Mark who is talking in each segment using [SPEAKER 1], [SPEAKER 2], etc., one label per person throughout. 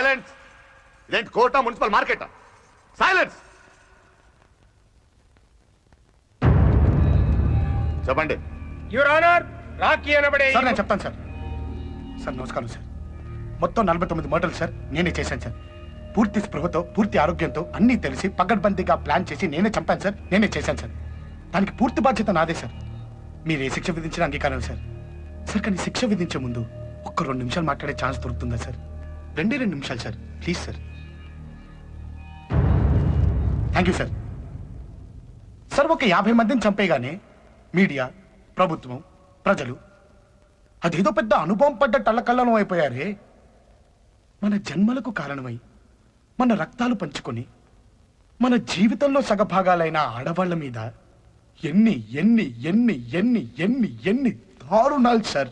[SPEAKER 1] Silence. ఇదేంటి కోర్టా, municipal మార్కెటా? Silence. చెప్పండి.
[SPEAKER 2] Your honour, Rocky అనబడే
[SPEAKER 3] సార్ నేను చెప్తాను సార్. సార్ నమస్కారం సార్. మొత్తం 49 మర్డర్లు సార్ నేనే చేశాను సార్. పూర్తి స్పృహతో, పూర్తి ఆరోగ్యంతో అన్నీ తెలిసి పగడ్బందీగా ప్లాన్ చేసి నేనే చంపాను సార్. నేనే చేశాను సార్. దానికి పూర్తి బాధ్యత నాదే సార్. మీరు ఏ శిక్ష విధించిన అంగీకారం సార్. సార్ కానీ శిక్ష విధించే ముందు ఒక్క 2 నిమిషాలు మాట్లాడే ఛాన్స్ దొరుకుతుందా సార్? 2 నిమిషాలు sir, please sir. Thank you sir. Sir ఒక 50 మందిని చంపేగానే మీడియా, ప్రభుత్వం, ప్రజలు అదేదో పెద్ద అనుభవం పడ్డ టల్లకల్లం అయిపోయారే. మన జన్మలకు కారణమై మన రక్తాలు పంచుకొని మన జీవితంలో సగభాగాలైన ఆడవాళ్ల మీద ఎన్ని ఎన్ని ఎన్ని ఎన్ని ఎన్ని ఎన్ని దారుణాలు సార్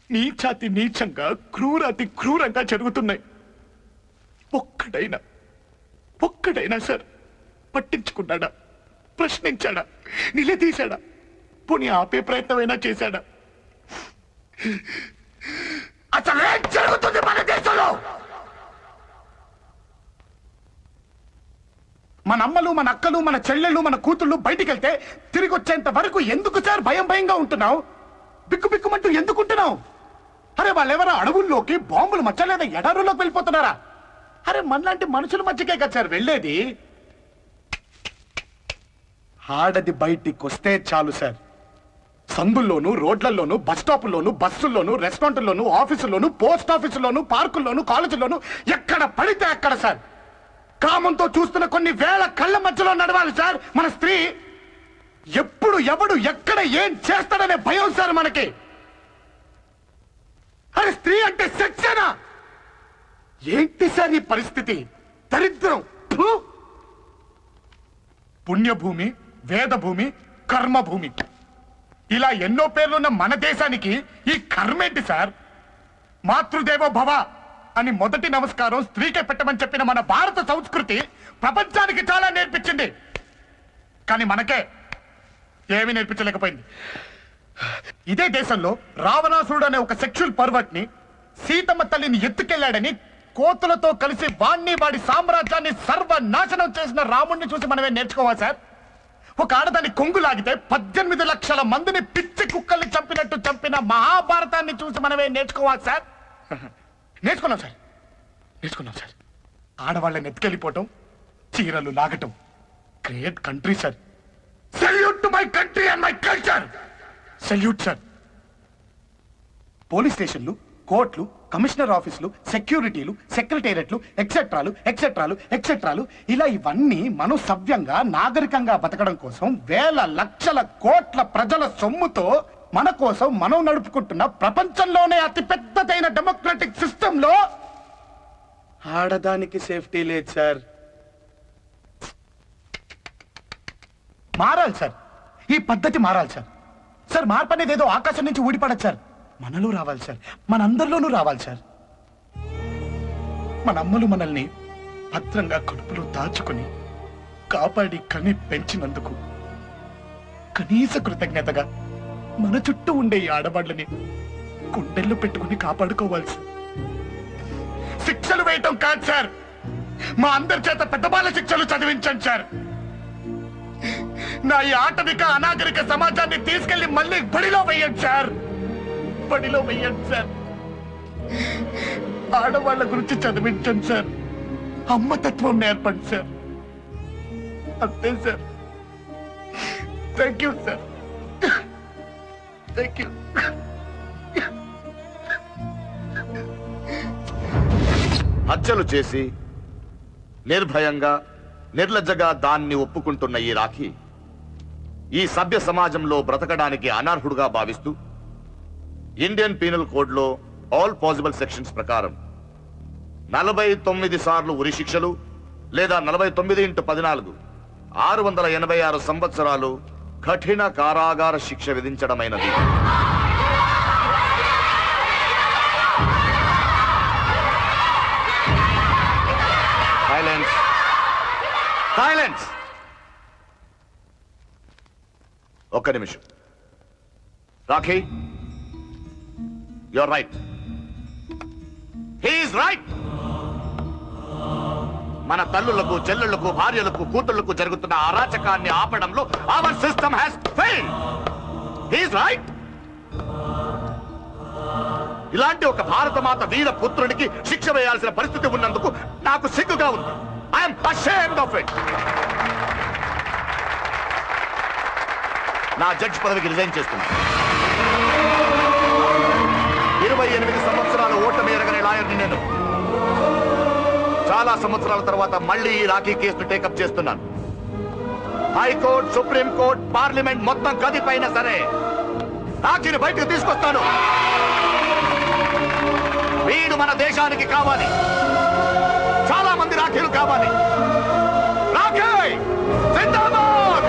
[SPEAKER 3] నీచాతి నీచంగా, క్రూరాతి క్రూరంగా జరుగుతున్నాయి. ఒక్కడైనా సార్ పట్టించుకున్నాడా, ప్రశ్నించాడా, నిలదీశాడా, పోనీ ఆపే ప్రయత్నమైనా చేశాడా? అసలేం జరుగుతుంది మన దేశంలో? మన అమ్మలు, మన అక్కలు, మన చెల్లెళ్ళు, మన కూతుళ్ళు బయటికి వెళ్తే తిరిగి వచ్చేంత వరకు ఎందుకు సార్ భయంగా ఉంటున్నావు? బిక్కుమంటూ ఎందుకుంటున్నావు? అరే వాళ్ళెవరో అడవుల్లోకి బాంబులు మచ్చలేదా ఎడారుల్లోకి వెళ్ళిపోతున్నారా? అరే మనలాంటి మనుషుల మధ్యకే కదా సార్ వెళ్ళేది. ఆడది బయటికి వస్తే చాలు సార్, సందుల్లోను, రోడ్లలోను, బస్ స్టాపుల్లోను, బస్సుల్లోను, రెస్టారెంట్లోను, ఆఫీసుల్లోను, పోస్ట్ ఆఫీసుల్లోను, పార్కుల్లోను, కాలేజీల్లోను ఎక్కడ పడితే అక్కడ సార్ కామంతో చూస్తున్న కొన్ని వేల కళ్ళ మధ్యలో నడవాలి సార్ మన స్త్రీ. ఎప్పుడు ఎవడు ఎక్కడ ఏం చేస్తాడనే భయం సార్ మనకి. అరే స్త్రీ అంటే సెక్సేనా? ఏంటి సార్ ఈ పరిస్థితి? దరిద్రం. పుణ్యభూమి, వేదభూమి, కర్మభూమి, ఇలా ఎన్నో పేర్లున్న మన దేశానికి ఈ కర్మేంటి సార్? మాతృదేవో భవ అని మొదటి నమస్కారం స్త్రీకే పెట్టమని చెప్పిన మన భారత సంస్కృతి ప్రపంచానికి చాలా నేర్పించింది. కానీ మనకే ఏమీ నేర్పించలేకపోయింది. ఇదే దేశంలో రావణాసురుడు అనే ఒక సెక్షువల్ పర్వర్ట్ ని సీతమ్మ తల్లిని ఎత్తుకెళ్లాడని కోతులతో కలిసి వాడి సామ్రాజ్యాన్ని సర్వనాశనం చేసిన రాముణ్ణి చూసి మనమే నేర్చుకోవాలి సార్. ఒక ఆడదాన్ని కొంగు లాగితే 18 లక్షల మందిని పిచ్చి కుక్కల్ని చంపినట్టు చంపిన మహాభారతాన్ని చూసి మనమే నేర్చుకోవాలి సార్. నేర్చుకున్నాం సార్. ఆడవాళ్ళని ఎత్తుకెళ్ళిపోవటం, చీరలు లాగటం. Great country sir. Salute to my country and my culture. Salute sir. Police స్టేషన్లు, కోర్టులు, కమిషనర్ ఆఫీసులు, సెక్యూరిటీలు, సెక్రటేరియట్లు, ఎక్సెట్రాలు ఇలా ఇవన్నీ మనం సవ్యంగా, నాగరికంగా బతకడం కోసం వేల లక్షల కోట్ల ప్రజల సొమ్ముతో మన కోసం మనం నడుపుకుంటున్న ప్రపంచంలోనే అతి పెద్దదైన డెమోక్రటిక్ సిస్టమ్ లో ఆడదానికి సేఫ్టీ లేదు సార్. మారాలి సార్. ఈ పద్ధతి మారాలి సార్. సార్ మార్పు అనేది ఏదో ఆకాశం నుంచి ఊడిపడదు సార్, మనలో రావాలి సార్. మనందరిలోనూ రావాలి సార్. మన అమ్మలు మనల్ని భద్రంగా కడుపులో దాచుకుని కాపాడి కని పెంచినందుకు కనీస కృతజ్ఞతగా మన చుట్టూ ఉండే ఈ ఆడవాళ్ళని గుండెల్లో పెట్టుకుని కాపాడుకోవాలి సార్. శిక్షలు వేయటం కాదు సార్, మా అందరి చేత పెద్దబాల శిక్షలు చదివించండి సార్. నా ఈ ఆటవిక అనాగరిక సమాజాన్ని తీసుకెళ్లి మళ్ళీ బడిలో వెయ్యండి సార్. ఆడవాళ్ళ గురించి చదివించండి సార్. అమ్మతత్వం నేర్పండి సార్. అంతే sir. Thank you sir. Thank you.
[SPEAKER 1] హత్యలు చేసి నిర్భయంగా, నిర్లజ్జగా దాన్ని ఒప్పుకుంటున్న ఈ రాఖీ ఈ సభ్య సమాజంలో బ్రతకడానికి అనర్హుడుగా భావిస్తూ ఇండియన్ పీనల్ కోడ్ లో ఆల్ పాసిబుల్ సెక్షన్స్ ప్రకారం 49 సార్లు ఉరి శిక్షలు లేదా 49x14 686 సంవత్సరాలు కఠిన కారాగార శిక్ష విధించడమైనది. సైలెన్స్. ఒక్క నిమిషం. Rakhi, you're right. He is right. మన తల్లులకు చెల్లెళ్లకు భార్యలకు కూతుళ్లకు జరుగుతున్న అరాచకాన్ని ఆపడంలో our system has failed. He's right. ఇలాంటి ఒక భారతమాత వీర పుత్రునికి శిక్ష వేయాల్సిన పరిస్థితి ఉన్నందుకు నాకు సిగ్గుగా ఉంది. I'm ashamed of it. నా జడ్జి పదవికి రిజైన్ చేస్తున్నా. 28 సంవత్సరాల ఓటమి ఎరగని లాయర్ని నేను. చాలా సంవత్సరాల తర్వాత మళ్ళీ ఈ రాఖీ కేసును టేకప్ చేస్తున్నాను. హైకోర్టు, సుప్రీం కోర్టు, పార్లమెంట్ మొత్తం కదిపైనా సరే రాఖీని బయటకు తీసుకొస్తాను. వీడు మన దేశానికి కావాలి. చాలా మంది రాఖీలు కావాలి. రాఖీ జిందాబాద్.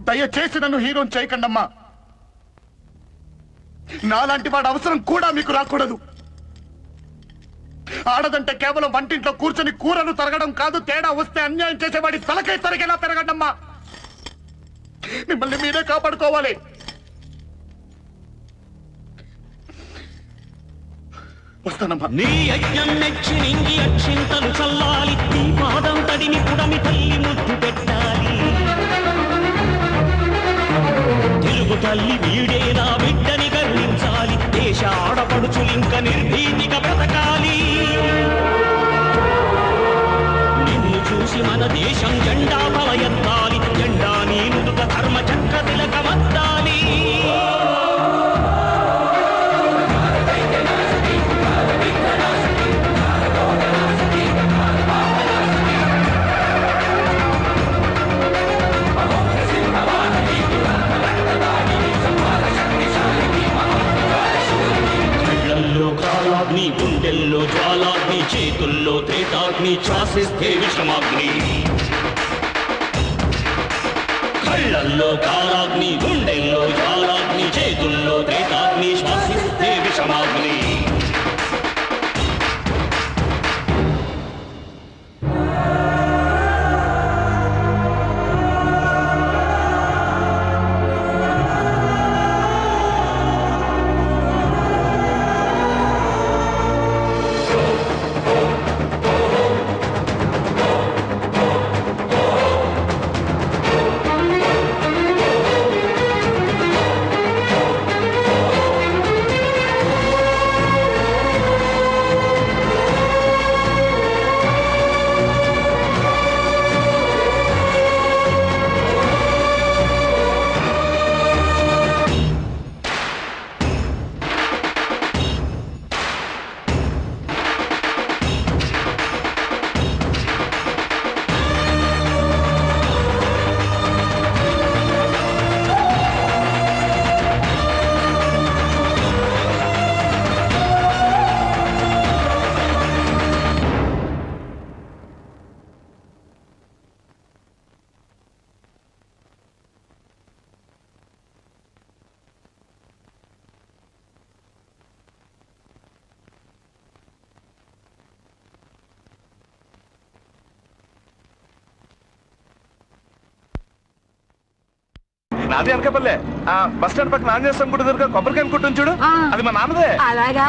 [SPEAKER 3] దయచేసి నన్ను హీరోని చేయకండమ్మా. నాలాంటి వాడు అవసరం కూడా మీకు రాకూడదు. ఆడదంటే కేవలం వంటింట్లో కూర్చొని కూరలు తరగడం కాదు. తేడా వస్తే అన్యాయం చేసేవాడి తలకై తరగేలా పెరగండమ్మా. మిమ్మల్ని మీరే కాపాడుకోవాలి. వస్తానమ్మా.
[SPEAKER 4] నీ యజ్ఞం మెచ్చి నింగి అక్షింతలు చల్లాలి. నీ పాదం తడిని పుడమి తల్లి ముద్దు పెట్టాలి. తెలుగు తల్లి వీడే నా బిడ్డని గర్వించాలి. దేశ ఆడపడుచులింక నిర్భీతిగా బ్రతకాలి. నిన్ను చూసి మన దేశం జెండా బల ఎత్తాలి. జెండా నీ నుదుట ధర్మ చక్ర తిలకమద్దాలి. కాలాగ్ని, గుండెల్లో జ్వాలాగ్ని, చేతుల్లో త్రేతాగ్ని, శ్వాసిస్తే విషమాగ్ని. కళ్ళల్లో కాలాగ్ని, గుండెల్లో జ్వాలాగ్ని, చేతుల్లో త్రేతాగ్ని, శ్వాసిస్తే విషమాగ్ని.
[SPEAKER 1] నాది అనకపల్లె. బస్ స్టాండ్ పక్కన ఆంజనేయ స్వామి గుడి దగ్గర కొబ్బరికాయ కొట్టు చూడు. అది మా నాన్నదే.
[SPEAKER 5] అలాగా.